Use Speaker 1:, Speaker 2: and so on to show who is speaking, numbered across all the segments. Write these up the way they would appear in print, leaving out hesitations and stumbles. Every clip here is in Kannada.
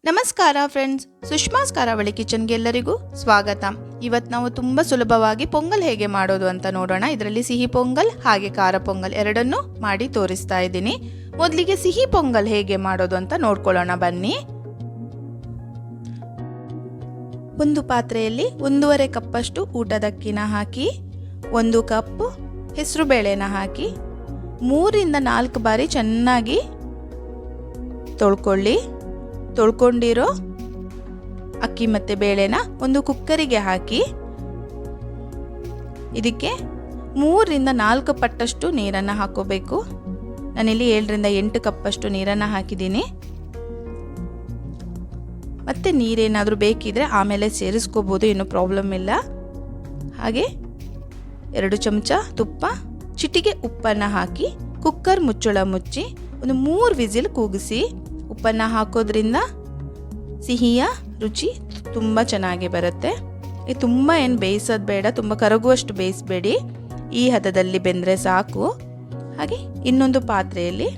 Speaker 1: ನಮಸ್ಕಾರ ಫ್ರೆಂಡ್ಸ್, ಸುಷ್ಮಾಸ್ ಕರಾವಳಿ ಕಿಚನ್ಗೆ ಎಲ್ಲರಿಗೂ ಸ್ವಾಗತ. ಇವತ್ತು ನಾವು ತುಂಬ ಸುಲಭವಾಗಿ ಪೊಂಗಲ್ ಹೇಗೆ ಮಾಡೋದು ಅಂತ ನೋಡೋಣ. ಇದರಲ್ಲಿ ಸಿಹಿ ಪೊಂಗಲ್ ಹಾಗೆ ಖಾರ ಪೊಂಗಲ್ ಎರಡನ್ನೂ ಮಾಡಿ ತೋರಿಸ್ತಾ ಇದ್ದೀನಿ. ಮೊದಲಿಗೆ ಸಿಹಿ ಪೊಂಗಲ್ ಹೇಗೆ ಮಾಡೋದು ಅಂತ ನೋಡ್ಕೊಳ್ಳೋಣ ಬನ್ನಿ. ಒಂದು ಪಾತ್ರೆಯಲ್ಲಿ 1.5 ಕಪ್ಪಷ್ಟು ಊಟದಕ್ಕಿನ ಹಾಕಿ, 1 ಕಪ್ ಹೆಸರು ಬೇಳೆನ ಹಾಕಿ 3ರಿಂದ 4 ಬಾರಿ ಚೆನ್ನಾಗಿ ತೊಳ್ಕೊಳ್ಳಿ. ತೊಳ್ಕೊಂಡಿರೋ ಅಕ್ಕಿ ಮತ್ತು ಬೇಳೆನ ಒಂದು ಕುಕ್ಕರಿಗೆ ಹಾಕಿ ಇದಕ್ಕೆ 3ರಿಂದ 4 ಪಟ್ಟಷ್ಟು ನೀರನ್ನು ಹಾಕೋಬೇಕು. ನಾನಿಲ್ಲಿ 7ರಿಂದ 8 ಕಪ್ಪಷ್ಟು ನೀರನ್ನು ಹಾಕಿದ್ದೀನಿ. ಮತ್ತೆ ನೀರೇನಾದರೂ ಬೇಕಿದ್ರೆ ಆಮೇಲೆ ಸೇರಿಸ್ಕೋಬೋದು, ಏನೂ ಪ್ರಾಬ್ಲಮ್ ಇಲ್ಲ. ಹಾಗೆ 2 ಚಮಚ ತುಪ್ಪ, ಚಿಟಿಕೆ ಉಪ್ಪನ್ನು ಹಾಕಿ ಕುಕ್ಕರ್ ಮುಚ್ಚಳ ಮುಚ್ಚಿ ಒಂದು 3 ವಿಸಿಲ್ ಕೂಗಿಸಿ. ಉಪ್ಪನ್ನು ಹಾಕೋದ್ರಿಂದ ಸಿಹಿಯ ರುಚಿ ತುಂಬ ಚೆನ್ನಾಗಿ ಬರುತ್ತೆ. ತುಂಬ ಏನು ಬೇಯಿಸೋದು ಬೇಡ, ತುಂಬ ಕರಗುವಷ್ಟು ಬೇಯಿಸಬೇಡಿ, ಈ ಹದದಲ್ಲಿ ಬೆಂದರೆ ಸಾಕು. ಹಾಗೆ ಇನ್ನೊಂದು ಪಾತ್ರೆಯಲ್ಲಿ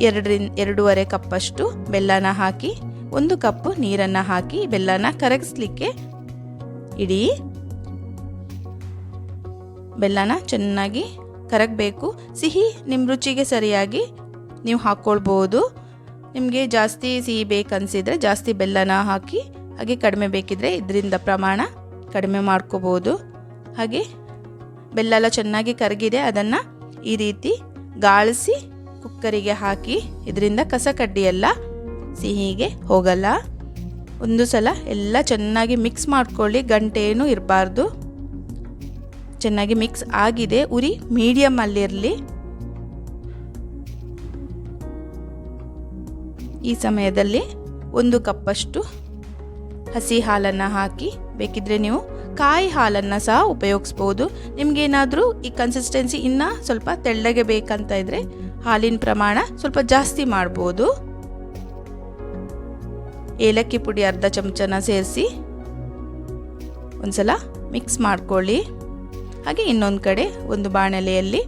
Speaker 1: 2.5 ಕಪ್ಪಷ್ಟು ಬೆಲ್ಲನ ಹಾಕಿ 1 ಕಪ್ ನೀರನ್ನು ಹಾಕಿ ಬೆಲ್ಲನ ಕರಗಿಸ್ಲಿಕ್ಕೆ ಇಡಿ. ಬೆಲ್ಲನ ಚೆನ್ನಾಗಿ ಕರಗಬೇಕು. ಸಿಹಿ ನಿಮ್ಮ ರುಚಿಗೆ ಸರಿಯಾಗಿ ನೀವು ಹಾಕ್ಕೊಳ್ಬೋದು. ನಿಮಗೆ ಜಾಸ್ತಿ ಸಿಹಿ ಬೇಕನ್ಸಿದ್ರೆ ಜಾಸ್ತಿ ಬೆಲ್ಲನ ಹಾಕಿ, ಹಾಗೆ ಕಡಿಮೆ ಬೇಕಿದ್ರೆ ಇದರಿಂದ ಪ್ರಮಾಣ ಕಡಿಮೆ ಮಾಡ್ಕೋಬೋದು. ಹಾಗೆ ಬೆಲ್ಲ ಎಲ್ಲ ಚೆನ್ನಾಗಿ ಕರಗಿದೆ, ಅದನ್ನು ಈ ರೀತಿ ಗಾಳಿಸಿ ಕುಕ್ಕರಿಗೆ ಹಾಕಿ. ಇದರಿಂದ ಕಸ ಕಡ್ಡಿ ಎಲ್ಲ ಸಿಹಿಗೆ ಹೋಗಲ್ಲ. ಒಂದು ಸಲ ಎಲ್ಲ ಚೆನ್ನಾಗಿ ಮಿಕ್ಸ್ ಮಾಡ್ಕೊಳ್ಳಿ, ಗಂಟೇನೂ ಇರಬಾರ್ದು. ಚೆನ್ನಾಗಿ ಮಿಕ್ಸ್ ಆಗಿದೆ. ಉರಿ ಮೀಡಿಯಮಲ್ಲಿರಲಿ. ಈ ಸಮಯದಲ್ಲಿ 1 ಕಪ್ಪಷ್ಟು ಹಸಿ ಹಾಲನ್ನು ಹಾಕಿ, ಬೇಕಿದ್ರೆ ನೀವು ಕಾಯಿ ಹಾಲನ್ನು ಸಹ ಉಪಯೋಗಿಸ್ಬೋದು. ನಿಮಗೇನಾದರೂ ಈ ಕನ್ಸಿಸ್ಟೆನ್ಸಿ ಇನ್ನೂ ಸ್ವಲ್ಪ ತೆಳ್ಳಗೆ ಬೇಕಂತ ಇದ್ದರೆ ಹಾಲಿನ ಪ್ರಮಾಣ ಸ್ವಲ್ಪ ಜಾಸ್ತಿ ಮಾಡ್ಬೋದು. ಏಲಕ್ಕಿ ಪುಡಿ 1/2 ಚಮಚನ ಸೇರಿಸಿ ಒಂದ್ಸಲ ಮಿಕ್ಸ್ ಮಾಡ್ಕೊಳ್ಳಿ. ಹಾಗೆ ಇನ್ನೊಂದು ಕಡೆ ಒಂದು ಬಾಣಲೆಯಲ್ಲಿ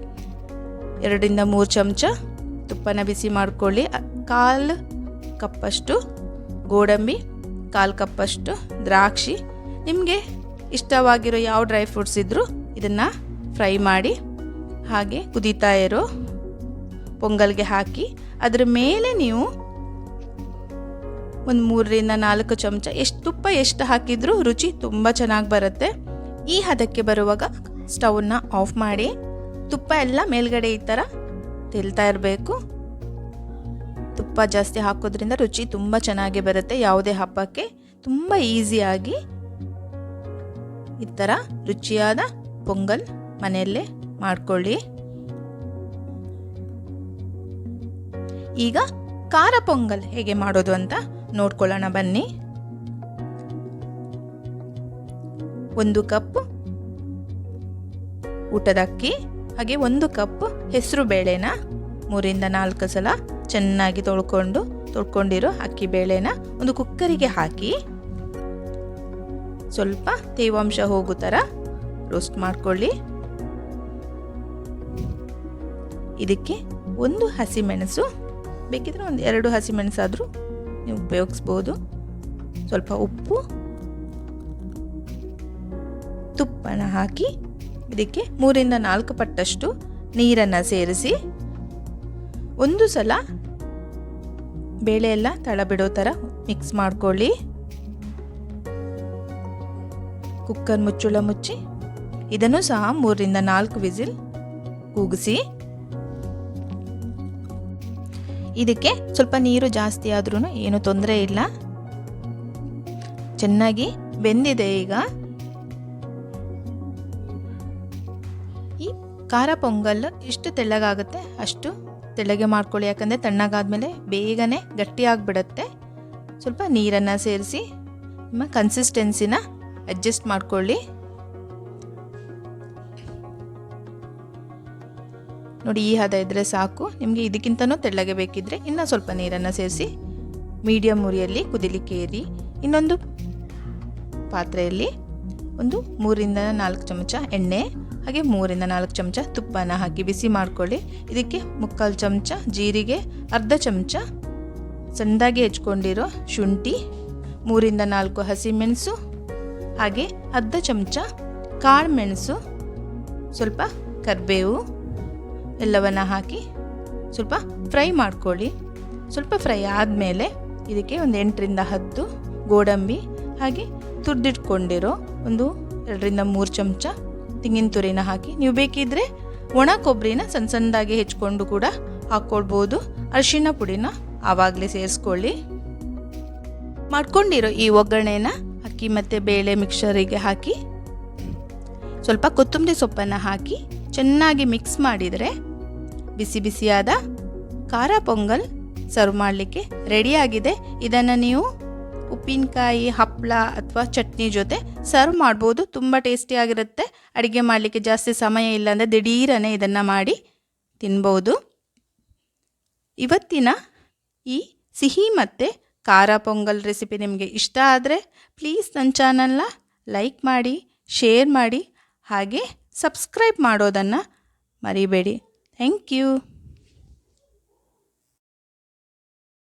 Speaker 1: 2ರಿಂದ 3 ಚಮಚ ತುಪ್ಪನ ಬಿಸಿ ಮಾಡ್ಕೊಳ್ಳಿ. 1/4 ಕಪ್ಪಷ್ಟು ಗೋಡಂಬಿ, 1/4 ಕಪ್ಪಷ್ಟು ದ್ರಾಕ್ಷಿ, ನಿಮಗೆ ಇಷ್ಟವಾಗಿರೋ ಯಾವ ಡ್ರೈ ಫ್ರೂಟ್ಸ್ ಇದ್ದರೂ ಇದನ್ನು ಫ್ರೈ ಮಾಡಿ ಹಾಗೆ ಕುದೀತಾ ಇರೋ ಪೊಂಗಲ್ಗೆ ಹಾಕಿ ಅದರ ಮೇಲೆ ನೀವು ಒಂದು 3ರಿಂದ 4 ಚಮಚ ತುಪ್ಪ ಎಷ್ಟು ಹಾಕಿದರೂ ರುಚಿ ತುಂಬ ಚೆನ್ನಾಗಿ ಬರುತ್ತೆ. ಈ ಹದಕ್ಕೆ ಬರುವಾಗ ಸ್ಟವ್ನ ಆಫ್ ಮಾಡಿ. ತುಪ್ಪ ಎಲ್ಲ ಮೇಲ್ಗಡೆ ಈ ಥರ ತೇಲ್ತಾ ಇರಬೇಕು. ತುಪ್ಪ ಜಾಸ್ತಿ ಹಾಕೋದ್ರಿಂದ ರುಚಿ ತುಂಬ ಚೆನ್ನಾಗಿ ಬರುತ್ತೆ. ಯಾವುದೇ ಹಬ್ಬಕ್ಕೆ ತುಂಬ ಈಸಿಯಾಗಿ ಈ ಥರ ರುಚಿಯಾದ ಪೊಂಗಲ್ ಮನೆಯಲ್ಲೇ ಮಾಡ್ಕೊಳ್ಳಿ. ಈಗ ಖಾರ ಪೊಂಗಲ್ ಹೇಗೆ ಮಾಡೋದು ಅಂತ ನೋಡ್ಕೊಳ್ಳೋಣ ಬನ್ನಿ. 1 ಕಪ್ ಊಟದ ಅಕ್ಕಿ, ಹಾಗೆ 1 ಕಪ್ ಹೆಸರು ಬೇಳೆನ 3ರಿಂದ 4 ಸಲ ಚೆನ್ನಾಗಿ ತೊಳ್ಕೊಂಡಿರೋ ಅಕ್ಕಿ ಬೇಳೆನ ಒಂದು ಕುಕ್ಕರಿಗೆ ಹಾಕಿ ಸ್ವಲ್ಪ ತೇವಾಂಶ ಹೋಗೋ ಥರ ರೋಸ್ಟ್ ಮಾಡ್ಕೊಳ್ಳಿ. ಇದಕ್ಕೆ 1 ಹಸಿಮೆಣಸು, ಬೇಕಿದ್ರೆ 2 ಹಸಿಮೆಣಸಾದರೂ ನೀವು ಉಪಯೋಗಿಸ್ಬೋದು. ಸ್ವಲ್ಪ ಉಪ್ಪು, ತುಪ್ಪನ ಹಾಕಿ ಇದಕ್ಕೆ 3ರಿಂದ 4 ಪಟ್ಟಷ್ಟು ನೀರನ್ನು ಸೇರಿಸಿ ಒಂದು ಸಲ ಬೇಳೆ ಎಲ್ಲ ತಳ ಬಿಡೋ ಥರ ಮಿಕ್ಸ್ ಮಾಡ್ಕೊಳ್ಳಿ. ಕುಕ್ಕರ್ ಮುಚ್ಚಳ ಮುಚ್ಚಿ ಇದನ್ನು ಸಹ 3ರಿಂದ 4 ವಿಸಿಲ್ ಕೂಗಿಸಿ. ಇದಕ್ಕೆ ಸ್ವಲ್ಪ ನೀರು ಜಾಸ್ತಿ ಆದ್ರೂ ಏನು ತೊಂದರೆ ಇಲ್ಲ, ಚೆನ್ನಾಗಿ ಬೆಂದಿದೆ. ಈಗ ಈ ಖಾರ ಪೊಂಗಲ್ ಎಷ್ಟು ತೆಳ್ಳಗಾಗುತ್ತೆ ಅಷ್ಟು ತೆಳ್ಳಗೆ ಮಾಡ್ಕೊಳ್ಳಿ, ಯಾಕಂದರೆ ತಣ್ಣಗಾದ್ಮೇಲೆ ಬೇಗನೆ ಗಟ್ಟಿಯಾಗಿಬಿಡುತ್ತೆ. ಸ್ವಲ್ಪ ನೀರನ್ನು ಸೇರಿಸಿ ನಿಮ್ಮ ಕನ್ಸಿಸ್ಟೆನ್ಸಿನ ಅಡ್ಜಸ್ಟ್ ಮಾಡ್ಕೊಳ್ಳಿ. ನೋಡಿ, ಈ ಹದ ಇದ್ದರೆ ಸಾಕು. ನಿಮಗೆ ಇದಕ್ಕಿಂತನೂ ತೆಳ್ಳಗೆ ಬೇಕಿದ್ರೆ ಇನ್ನೂ ಸ್ವಲ್ಪ ನೀರನ್ನು ಸೇರಿಸಿ ಮೀಡಿಯಮ್ ಉರಿಯಲ್ಲಿ ಕುದಿಲಿಕ್ಕೆ ಇರಿ. ಇನ್ನೊಂದು ಪಾತ್ರೆಯಲ್ಲಿ 3ರಿಂದ 4 ಚಮಚ ಎಣ್ಣೆ, ಹಾಗೆ 3ರಿಂದ 4 ಚಮಚ ತುಪ್ಪನ ಹಾಕಿ ಬಿಸಿ ಮಾಡ್ಕೊಳ್ಳಿ. ಇದಕ್ಕೆ 3/4 ಚಮಚ ಜೀರಿಗೆ, 1/2 ಚಮಚ ಸಣ್ಣದಾಗಿ ಹೆಚ್ಕೊಂಡಿರೋ ಶುಂಠಿ, 3-4 ಹಸಿಮೆಣಸು, ಹಾಗೆ ಅರ್ಧ ಚಮಚ ಕಾಳು ಮೆಣಸು, ಸ್ವಲ್ಪ ಕರಿಬೇವು ಎಲ್ಲವನ್ನು ಹಾಕಿ ಸ್ವಲ್ಪ ಫ್ರೈ ಮಾಡ್ಕೊಳ್ಳಿ. ಸ್ವಲ್ಪ ಫ್ರೈ ಆದಮೇಲೆ ಇದಕ್ಕೆ ಒಂದು 8-10 ಗೋಡಂಬಿ, ಹಾಗೆ ತುರಿದಿಟ್ಕೊಂಡಿರೋ ಒಂದು 2-3 ಚಮಚ ತೆಂಗಿನ ತುರಿನ ಹಾಕಿ, ನೀವು ಬೇಕಿದ್ದರೆ ಒಣ ಕೊಬ್ಬರಿನ ಸಣ್ಣದಾಗಿ ಹೆಚ್ಕೊಂಡು ಕೂಡ ಹಾಕ್ಕೊಳ್ಬೋದು. ಅರಿಶಿಣ ಪುಡಿನ ಆವಾಗಲೇ ಸೇರಿಸ್ಕೊಳ್ಳಿ. ಮಾಡ್ಕೊಂಡಿರೋ ಈ ಒಗ್ಗರಣೆನ ಅಕ್ಕಿ ಮತ್ತು ಬೇಳೆ ಮಿಕ್ಸರಿಗೆ ಹಾಕಿ ಸ್ವಲ್ಪ ಕೊತ್ತಂಬರಿ ಸೊಪ್ಪನ್ನು ಹಾಕಿ ಚೆನ್ನಾಗಿ ಮಿಕ್ಸ್ ಮಾಡಿದರೆ ಬಿಸಿ ಬಿಸಿಯಾದ ಖಾರ ಪೊಂಗಲ್ ಸರ್ವ್ ಮಾಡಲಿಕ್ಕೆ ರೆಡಿಯಾಗಿದೆ. ಇದನ್ನು ನೀವು ಉಪ್ಪಿನಕಾಯಿ, ಹಪ್ಪಳ ಅಥವಾ ಚಟ್ನಿ ಜೊತೆ ಸರ್ವ್ ಮಾಡ್ಬೋದು. ತುಂಬ ಟೇಸ್ಟಿಯಾಗಿರುತ್ತೆ. ಅಡುಗೆ ಮಾಡಲಿಕ್ಕೆ ಜಾಸ್ತಿ ಸಮಯ ಇಲ್ಲ ಅಂದರೆ ದಿಢೀರನೆ ಇದನ್ನು ಮಾಡಿ ತಿನ್ಬೋದು. ಇವತ್ತಿನ ಈ ಸಿಹಿ ಮತ್ತು ಖಾರ ಪೊಂಗಲ್ ರೆಸಿಪಿ ನಿಮಗೆ ಇಷ್ಟ ಆದರೆ ಪ್ಲೀಸ್ ನನ್ನ ಚಾನಲ್ನ ಲೈಕ್ ಮಾಡಿ, ಶೇರ್ ಮಾಡಿ, ಹಾಗೆ ಸಬ್ಸ್ಕ್ರೈಬ್ ಮಾಡೋದನ್ನು ಮರಿಬೇಡಿ. Thank you.